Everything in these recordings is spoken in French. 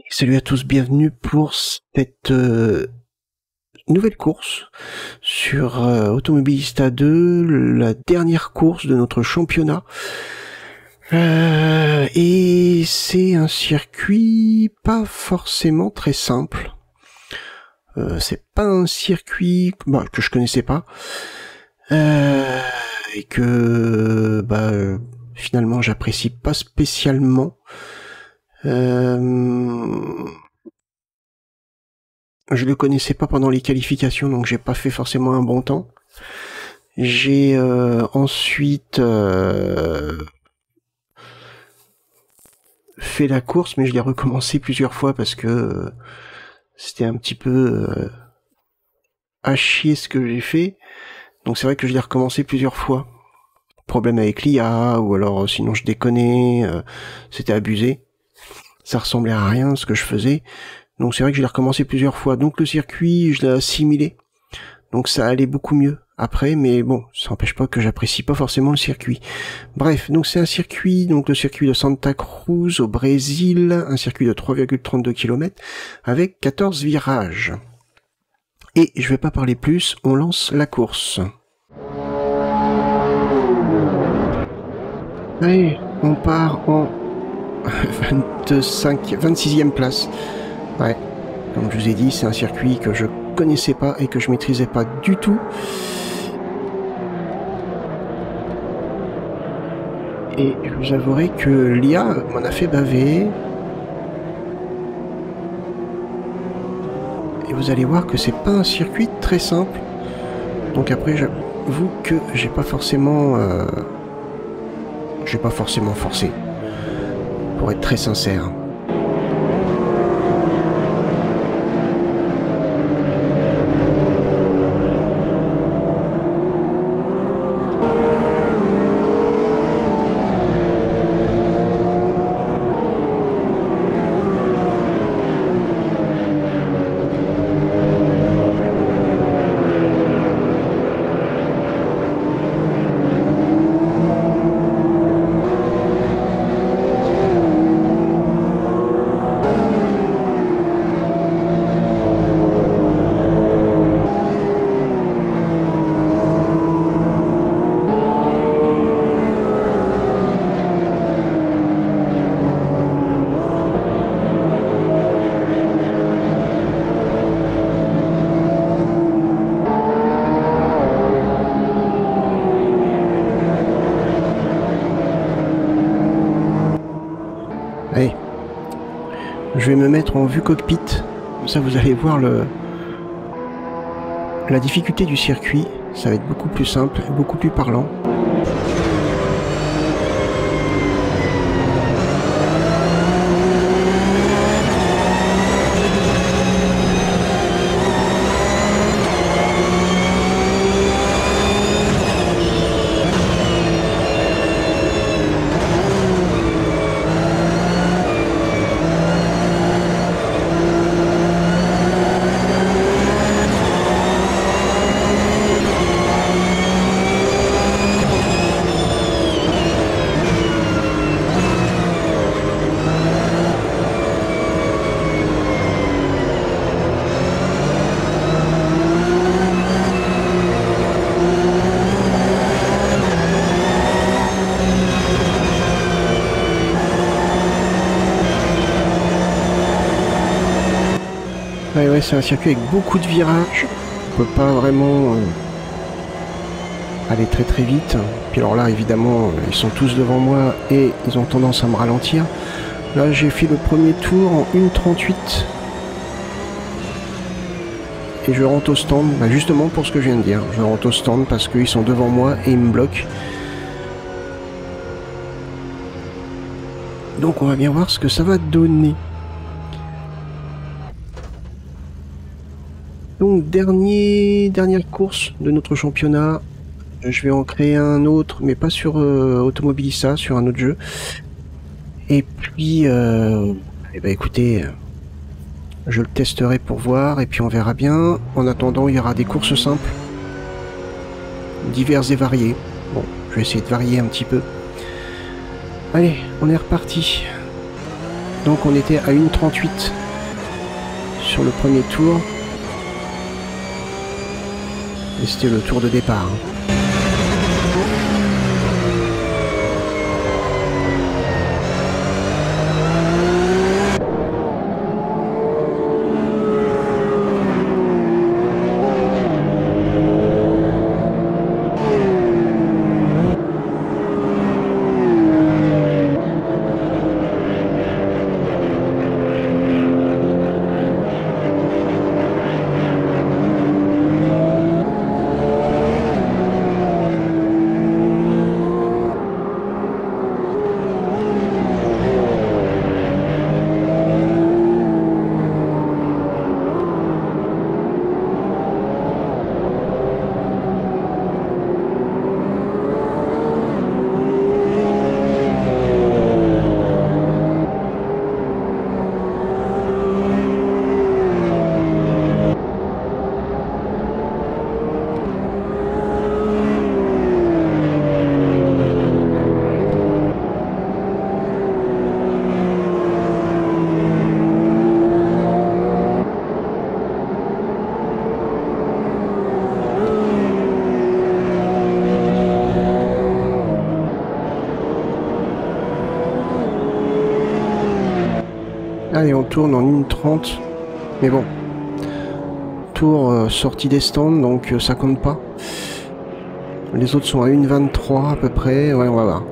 Salut à tous, bienvenue pour cette nouvelle course sur Automobilista 2, la dernière course de notre championnat. Et c'est un circuit pas forcément très simple. C'est pas un circuit que je connaissais pas. Et que finalement j'apprécie pas spécialement. Je le connaissais pas pendant les qualifications, donc j'ai pas fait forcément un bon temps. J'ai ensuite fait la course, mais je l'ai recommencé plusieurs fois parce que c'était un petit peu à chier ce que j'ai fait. Donc c'est vrai que je l'ai recommencé plusieurs fois. Problème avec l'IA, ou alors sinon je déconnais, c'était abusé. Ça ressemblait à rien ce que je faisais. Donc c'est vrai que je l'ai recommencé plusieurs fois. Donc le circuit, je l'ai assimilé. Donc ça allait beaucoup mieux après, mais bon, ça n'empêche pas que j'apprécie pas forcément le circuit. Bref, donc c'est un circuit, donc le circuit de Santa Cruz au Brésil, un circuit de 3,32 km avec 14 virages. Et je vais pas parler plus, on lance la course. Allez, on part en 26e place. Ouais, comme je vous ai dit, c'est un circuit que je connaissais pas et que je maîtrisais pas du tout. Et je vous avouerai que l'IA m'en a fait baver. Et vous allez voir que c'est pas un circuit très simple. Donc après, j'avoue que j'ai pas forcément forcé. Pour être très sincère. Allez, je vais me mettre en vue cockpit, comme ça vous allez voir la difficulté du circuit, ça va être beaucoup plus simple, beaucoup plus parlant. Ouais, c'est un circuit avec beaucoup de virages. On peut pas vraiment aller très très vite. Puis alors là, évidemment, ils sont tous devant moi et ils ont tendance à me ralentir. Là, j'ai fait le premier tour en 1,38. Et je rentre au stand, justement pour ce que je viens de dire. Je rentre au stand parce qu'ils sont devant moi et ils me bloquent. Donc on va bien voir ce que ça va donner. Donc dernière course de notre championnat. Je vais en créer un autre, mais pas sur Automobilista, sur un autre jeu. Et puis, écoutez, je le testerai pour voir, et puis on verra bien. En attendant, il y aura des courses simples, diverses et variées. Bon, je vais essayer de varier un petit peu. Allez, on est reparti. Donc on était à 1,38 sur le premier tour. Et c'était le tour de départ. Allez, on tourne en 1,30. Mais bon. Tour sortie des stands, donc ça compte pas. Les autres sont à 1,23 à peu près. Ouais, on va voir.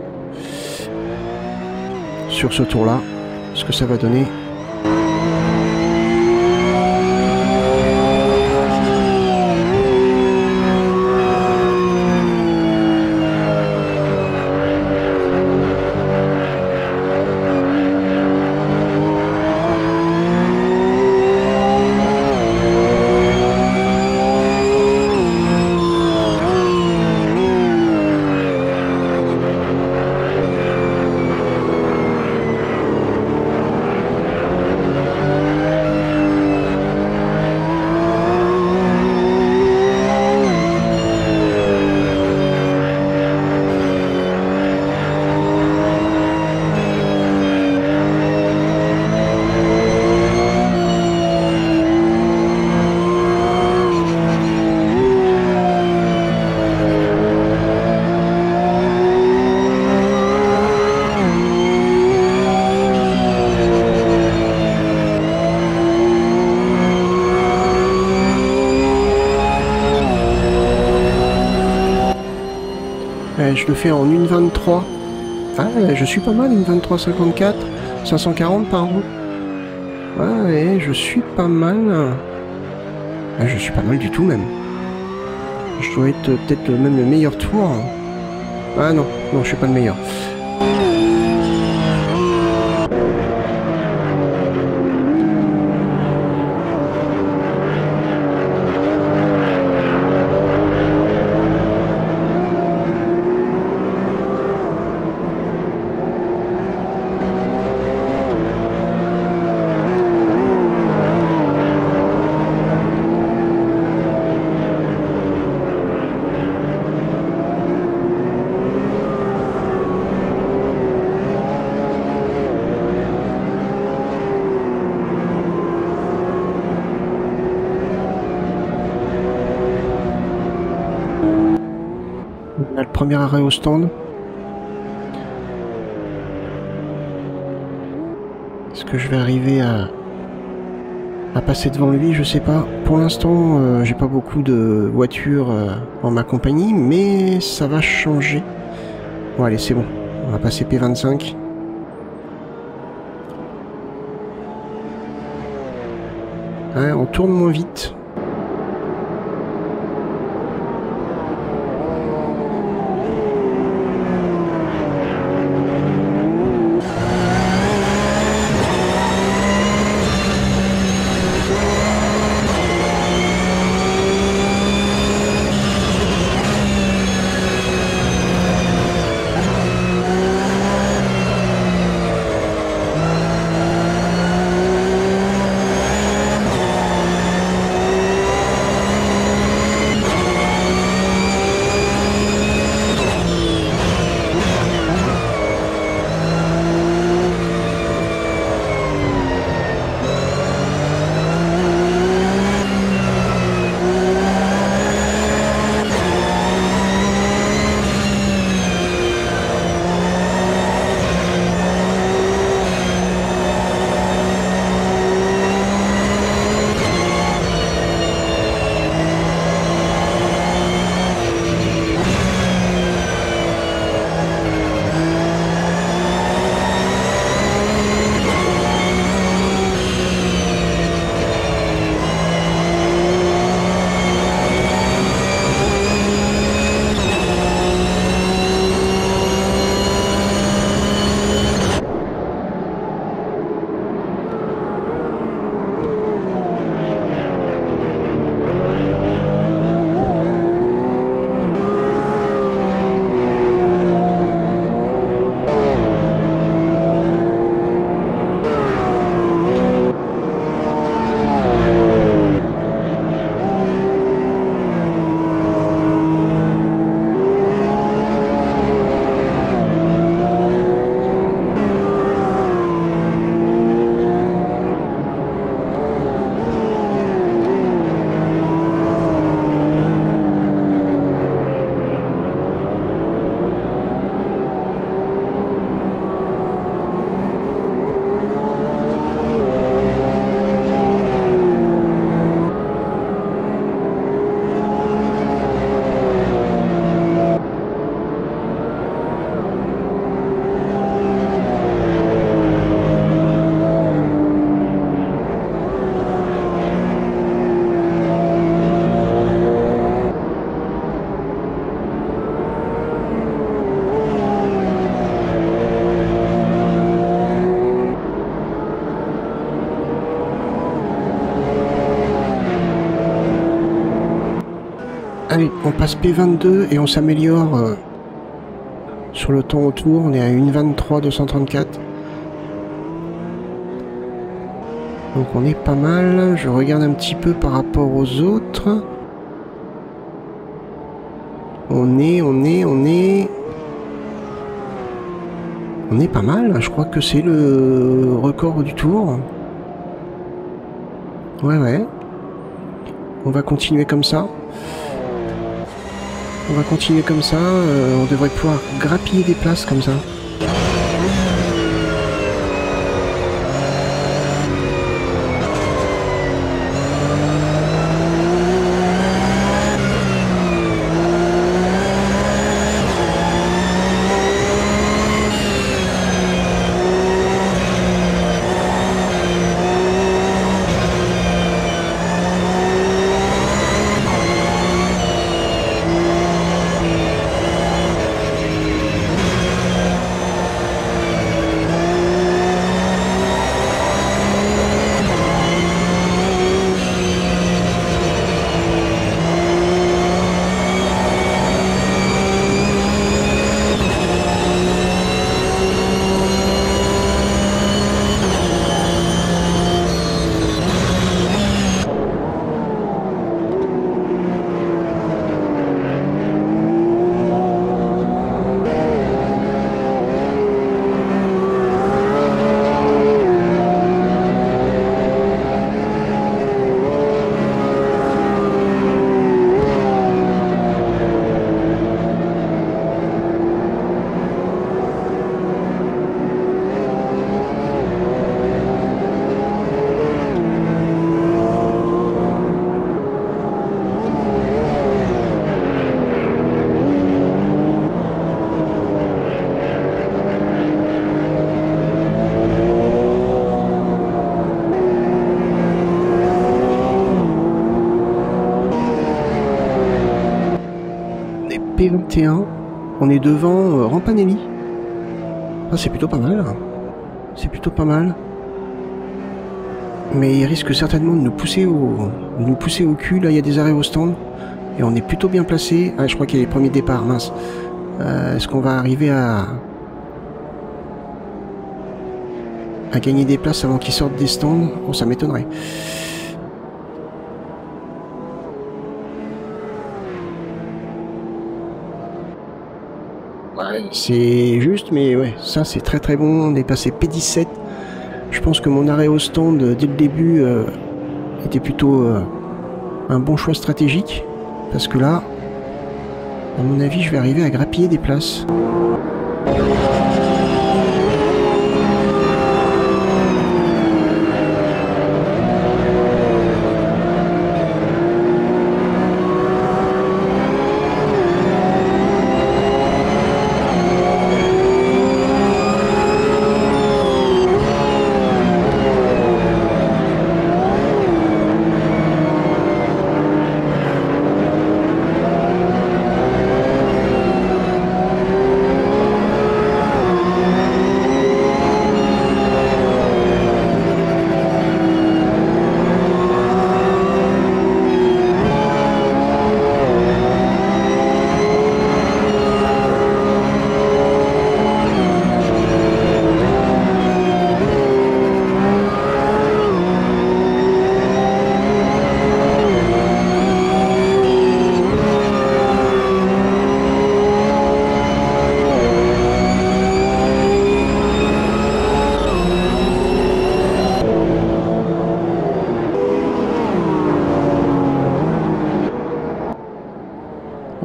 Sur ce tour-là, ce que ça va donner. Je le fais en 1,23. Ah, je suis pas mal, 1,23,54. 540 par an. Ouais, je suis pas mal. Ah, je suis pas mal du tout même. Je dois être peut-être même le meilleur tour. Ah non, non, je suis pas le meilleur. On a le premier arrêt au stand. Est-ce que je vais arriver à passer devant lui? Je sais pas. Pour l'instant, j'ai pas beaucoup de voitures en ma compagnie, mais ça va changer. Bon, allez, c'est bon. On va passer P25. Ouais, on tourne moins vite. Allez, on passe P22 et on s'améliore sur le temps autour. On est à 1,23 234. Donc on est pas mal. Je regarde un petit peu par rapport aux autres. On est pas mal. Je crois que c'est le record du tour. Ouais. On va continuer comme ça. On devrait pouvoir grappiller des places comme ça. P21, on est devant Rampanelli. Ah, c'est plutôt pas mal. Mais il risque certainement de nous pousser au cul. Là, il y a des arrêts au stand. Et on est plutôt bien placé. Ah, je crois qu'il y a les premiers départs, mince. Est-ce qu'on va arriver à gagner des places avant qu'ils sortent des stands? Bon, ça m'étonnerait. Ouais, c'est juste, mais ouais, ça c'est très bon. On est passé P17. Je pense que mon arrêt au stand dès le début était plutôt un bon choix stratégique. Parce que là, à mon avis, je vais arriver à grappiller des places.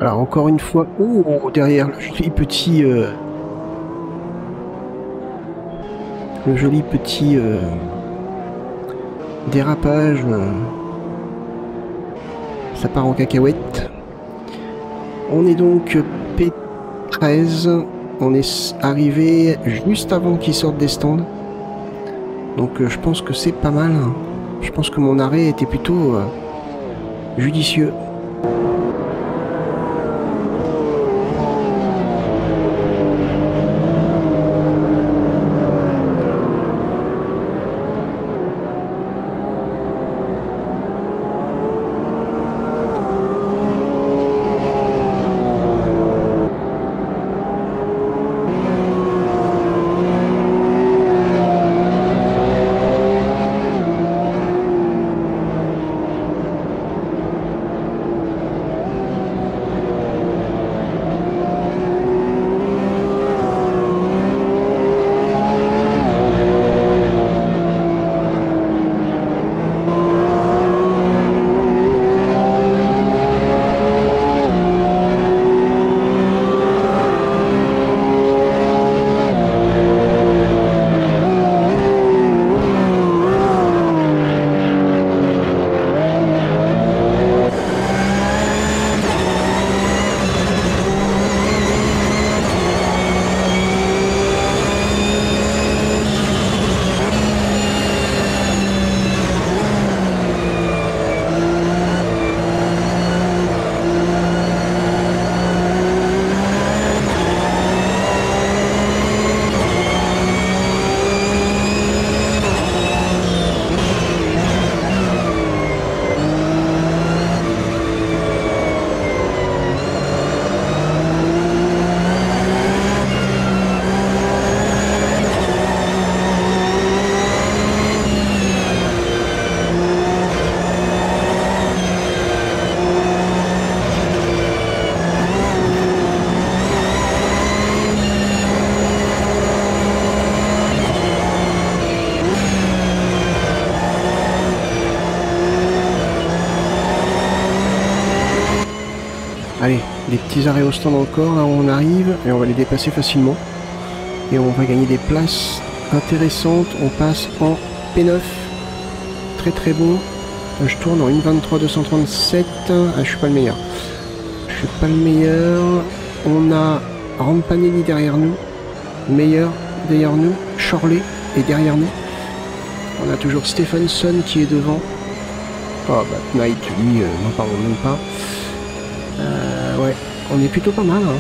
Alors encore une fois, oh, derrière le joli petit dérapage, ça part en cacahuète. On est donc P13, on est arrivé juste avant qu'ils sortent des stands. Donc je pense que c'est pas mal. Je pense que mon arrêt était plutôt judicieux. Allez, des petits arrêts au stand encore, là où on arrive, et on va les dépasser facilement. Et on va gagner des places intéressantes. On passe en P9. Très très bon. Je tourne en 1.23.237. Ah, je suis pas le meilleur. Je suis pas le meilleur. On a Rampanelli derrière nous. Meilleur derrière nous. Chorley est derrière nous. On a toujours Stephenson qui est devant. Oh bah Knight, lui, n'en parlons même pas. Ouais, on est plutôt pas mal, hein.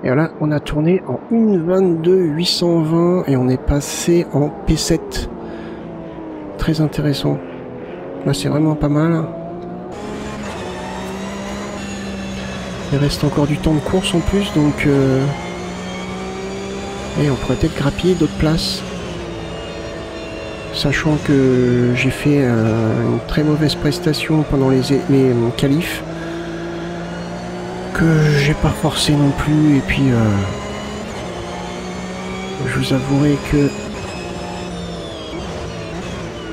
Et là, on a tourné en 1.22.820 et on est passé en P7. Très intéressant. Là, c'est vraiment pas mal. Il reste encore du temps de course en plus, donc... Et on pourrait peut-être grappiller d'autres places. Sachant que j'ai fait une très mauvaise prestation pendant les qualifs. Que j'ai pas forcé non plus, et puis je vous avouerai que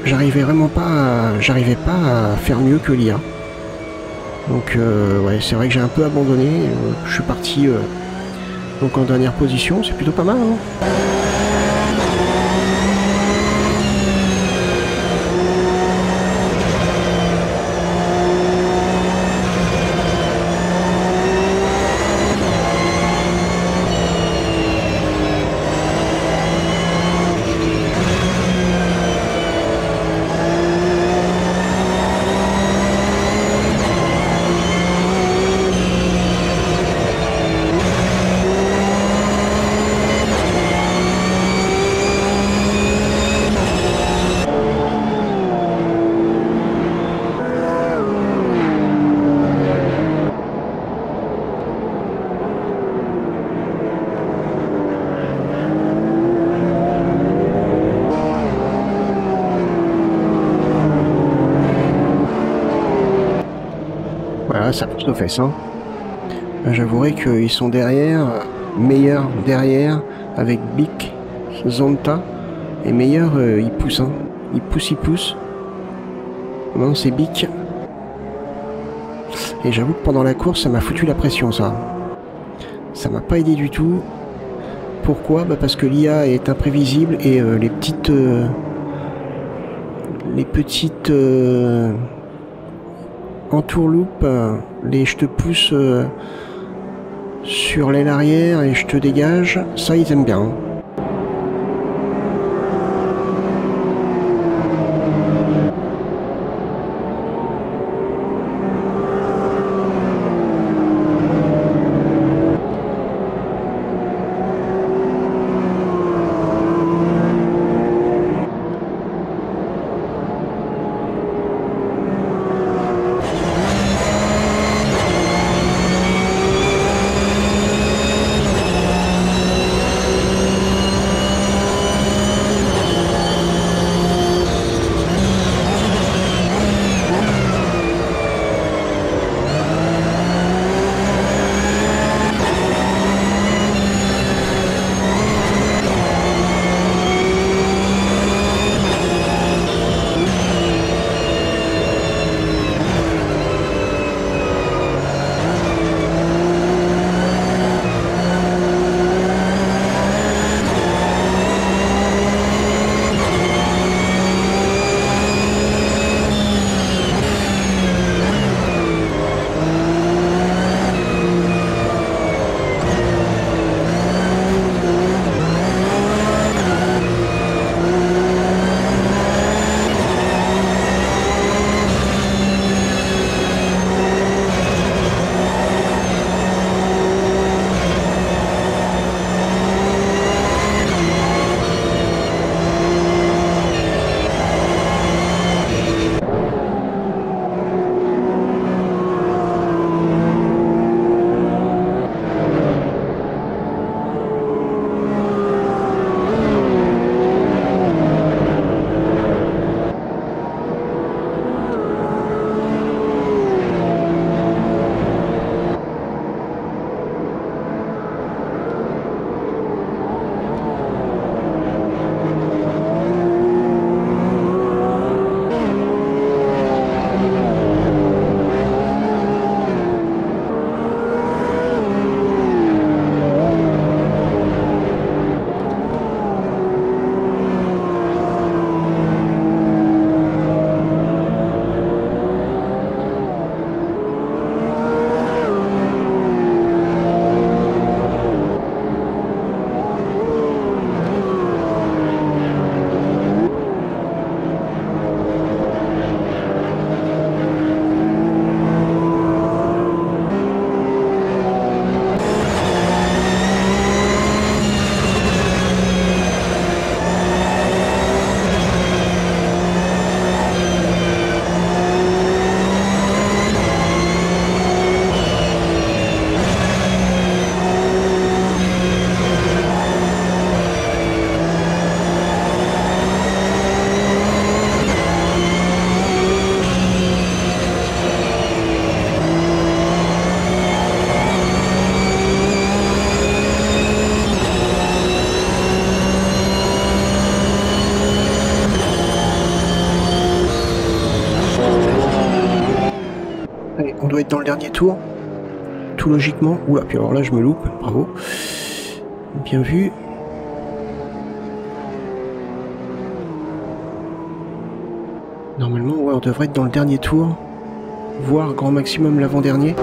j'arrivais pas à faire mieux que l'IA. Donc ouais, c'est vrai que j'ai un peu abandonné. Je suis parti donc en dernière position, c'est plutôt pas mal, hein. Voilà, ça pousse aux fesses, hein. J'avouerai qu'ils sont derrière, meilleur derrière, avec Bic, Zonta, et meilleur, il pousse, hein. Il pousse. Non, c'est Bic. Et j'avoue que pendant la course, ça m'a foutu la pression, ça. Ça m'a pas aidé du tout. Pourquoi? Bah parce que l'IA est imprévisible et les petites entourloupes, je te pousse sur l'aile arrière et je te dégage, ça ils aiment bien. Allez, on doit être dans le dernier tour. Tout logiquement. Oula, puis alors là je me loupe, bravo. Bien vu. Normalement, ouais, on devrait être dans le dernier tour. Voire grand maximum l'avant-dernier.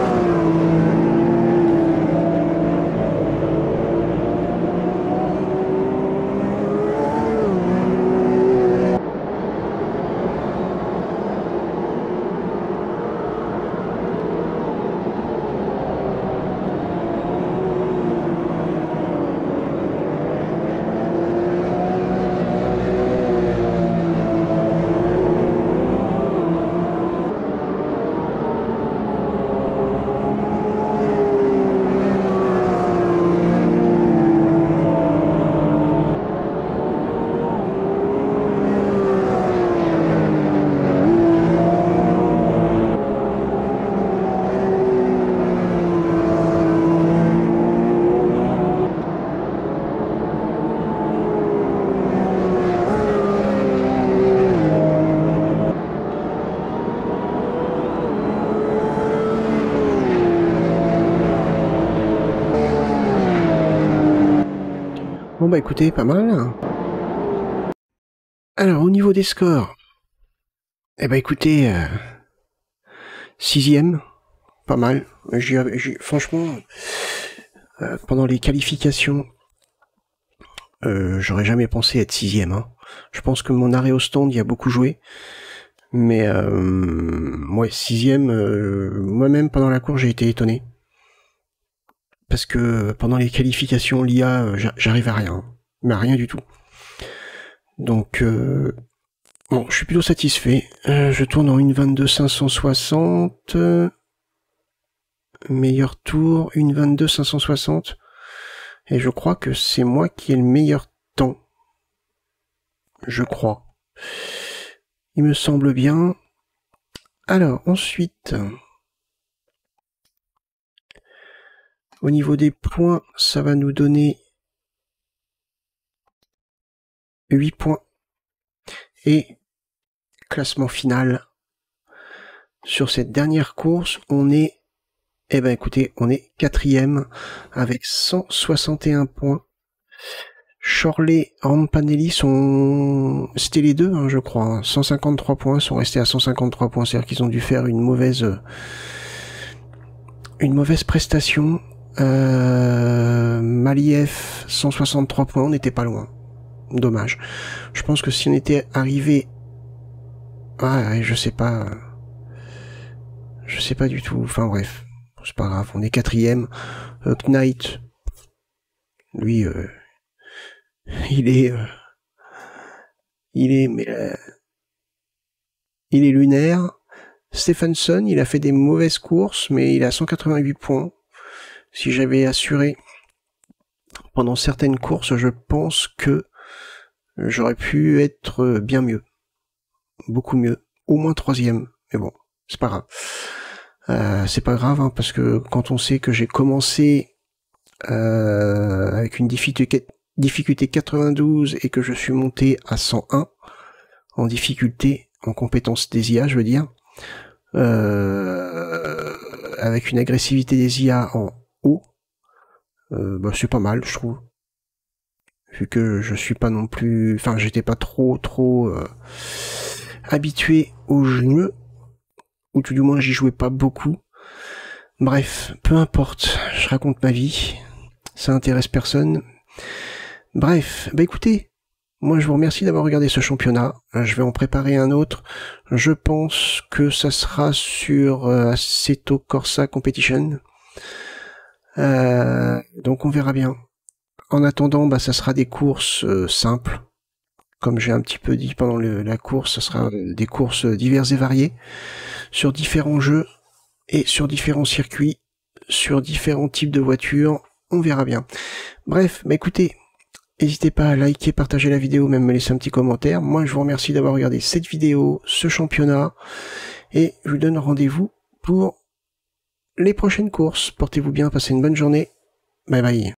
Bon bah écoutez, pas mal. Alors au niveau des scores, eh ben écoutez, 6e, pas mal. Franchement, pendant les qualifications, j'aurais jamais pensé être 6e. Hein. Je pense que mon arrêt au stand y a beaucoup joué. Mais ouais, 6e, moi-même pendant la course j'ai été étonné. Parce que pendant les qualifications, l'IA, j'arrive à rien. Mais à rien du tout. Donc, bon, je suis plutôt satisfait. Je tourne en 1.22 560. Meilleur tour, 1.22 560. Et je crois que c'est moi qui ai le meilleur temps. Je crois. Il me semble bien. Alors, ensuite, au niveau des points, ça va nous donner 8 points. Et classement final. Sur cette dernière course, on est, eh ben écoutez, on est 4e avec 161 points. Chorley, Rampanelli sont... C'était les deux, hein, je crois. Hein. 153 points, sont restés à 153 points. C'est-à-dire qu'ils ont dû faire une mauvaise prestation. Maliev, 163 points, on n'était pas loin. Dommage. Je pense que si on était arrivé... Ah, je sais pas... Je sais pas du tout. Enfin bref, c'est pas grave. On est 4e. Knight, lui... il est lunaire. Stephenson, il a fait des mauvaises courses, mais il a 188 points. Si j'avais assuré pendant certaines courses, je pense que j'aurais pu être bien mieux. Beaucoup mieux. Au moins 3e. Mais bon, c'est pas grave. C'est pas grave, hein, parce que quand on sait que j'ai commencé avec une difficulté 92 et que je suis monté à 101 en difficulté, en compétence des IA, je veux dire, avec une agressivité des IA en haut, bah c'est pas mal, je trouve. Vu que je suis pas non plus, enfin j'étais pas trop habitué au jeu, ou tout du moins j'y jouais pas beaucoup. Bref, peu importe, je raconte ma vie, ça intéresse personne. Bref, bah écoutez, moi je vous remercie d'avoir regardé ce championnat, je vais en préparer un autre, je pense que ça sera sur Assetto Corsa Competition, donc on verra bien. En attendant, bah ça sera des courses simples, comme j'ai un petit peu dit pendant la course, ça sera des courses diverses et variées, sur différents jeux, et sur différents circuits, sur différents types de voitures, on verra bien. Bref, bah écoutez, n'hésitez pas à liker, partager la vidéo, même me laisser un petit commentaire. Moi, je vous remercie d'avoir regardé cette vidéo, ce championnat, et je vous donne rendez-vous pour les prochaines courses. Portez-vous bien, passez une bonne journée. Bye bye.